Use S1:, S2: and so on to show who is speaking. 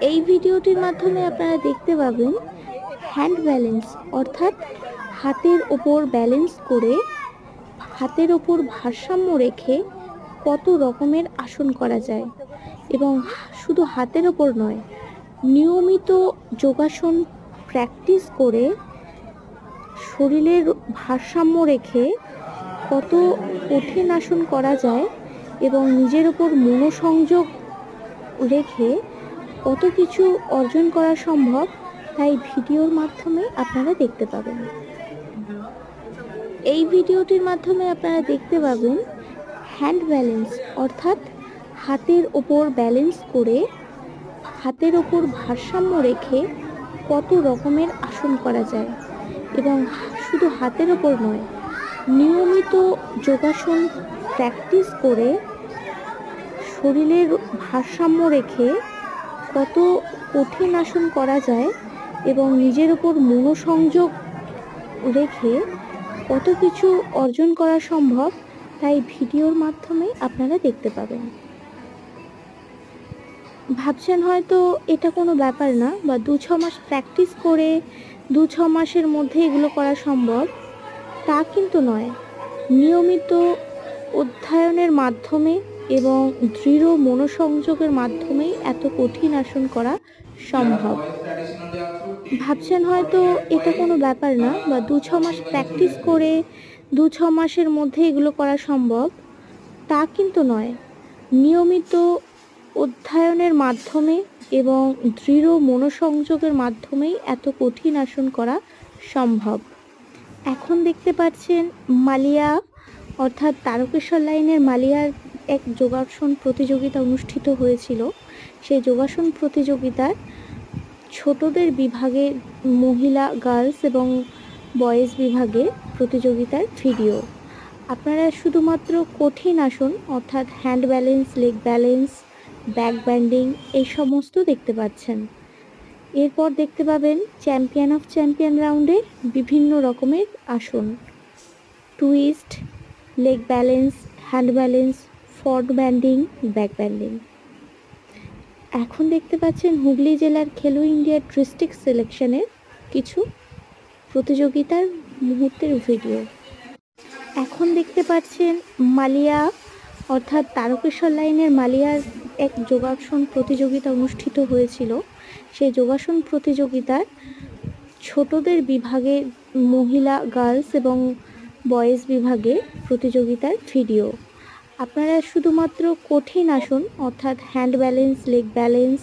S1: এই ভিডিওটির মাধ্যমে আপনারা দেখতে পাবেন হ্যান্ড ব্যালেন্স অর্থাৎ হাতের ওপর ব্যালেন্স করে হাতের ওপর ভারসাম্য রেখে কত রকমের আসন করা যায় এবং শুধু হাতের ওপর নয়, নিয়মিত যোগাসন প্র্যাকটিস করে শরীরের ভারসাম্য রেখে কত কঠিন আসন করা যায় এবং নিজের ওপর মনোসংযোগ রেখে কত কিছু অর্জন করা সম্ভব, তাই ভিডিওর মাধ্যমে আপনারা দেখতে পাবেন। এই ভিডিওটির মাধ্যমে আপনারা দেখতে পাবেন হ্যান্ড ব্যালেন্স অর্থাৎ হাতের ওপর ব্যালেন্স করে হাতের ওপর ভারসাম্য রেখে কত রকমের আসন করা যায় এবং শুধু হাতের ওপর নয়, নিয়মিত যোগাসন প্র্যাকটিস করে শরীরের ভারসাম্য রেখে কত কঠিন আসন করা যায় এবং নিজের ওপর মনোসংযোগ রেখে কত কিছু অর্জন করা সম্ভব, তাই ভিডিওর মাধ্যমে আপনারা দেখতে পাবেন। ভাবছেন হয়তো এটা কোনো ব্যাপার না, বা 2-6 মাস প্র্যাকটিস করে 2-6 মাসের মধ্যে এগুলো করা সম্ভব, তা কিন্তু নয়। নিয়মিত অধ্যয়নের মাধ্যমে এবং দৃঢ় মনোসংযোগের মাধ্যমেই এত কঠিন আসন করা সম্ভব। ভাবছেন হয়তো এটা কোনো ব্যাপার না, বা 2-6 মাস প্র্যাকটিস করে 2-6 মাসের মধ্যে এগুলো করা সম্ভব, তা কিন্তু নয়। নিয়মিত অধ্যয়নের মাধ্যমে এবং দৃঢ় মনোসংযোগের মাধ্যমেই এত কঠিন আসন করা সম্ভব। এখন দেখতে পাচ্ছেন মালিয়া অর্থাৎ তারকেশ্বর লাইনের মালিয়ার এক যোগাসন প্রতিযোগিতা অনুষ্ঠিত হয়েছিল। সেই যোগাসন প্রতিযোগিতার ছোটদের বিভাগে, মহিলা গার্লস এবং বয়েজ বিভাগে প্রতিযোগিতার ভিডিও। আপনারা শুধুমাত্র কঠিন আসন অর্থাৎ hand balance, leg balance, back bending এই সমস্ত দেখতে পাচ্ছেন। এরপর দেখতে পাবেন চ্যাম্পিয়ন অফ চ্যাম্পিয়ন রাউন্ডে বিভিন্ন রকমের আসন, twist, leg balance, hand balance, forward bending, back bending. এখন দেখতে পাচ্ছেন হুগলি জেলার খেলো ইন্ডিয়া ডিস্ট্রিক্ট সিলেকশনের কিছু প্রতিযোগিতার মুহূর্তের ভিডিও। এখন দেখতে পাচ্ছেন মালিয়া অর্থাৎ তারকেশ্বর লাইনের মালিয়ার এক যোগাসন প্রতিযোগিতা অনুষ্ঠিত হয়েছিল। সেই যোগাসন প্রতিযোগিতার ছোটদের বিভাগে, মহিলা গার্লস এবং বয়েজ বিভাগে প্রতিযোগিতার ভিডিও। আপনারা শুধুমাত্র কঠিন আসন অর্থাৎ হ্যান্ড ব্যালেন্স, লেগ ব্যালেন্স,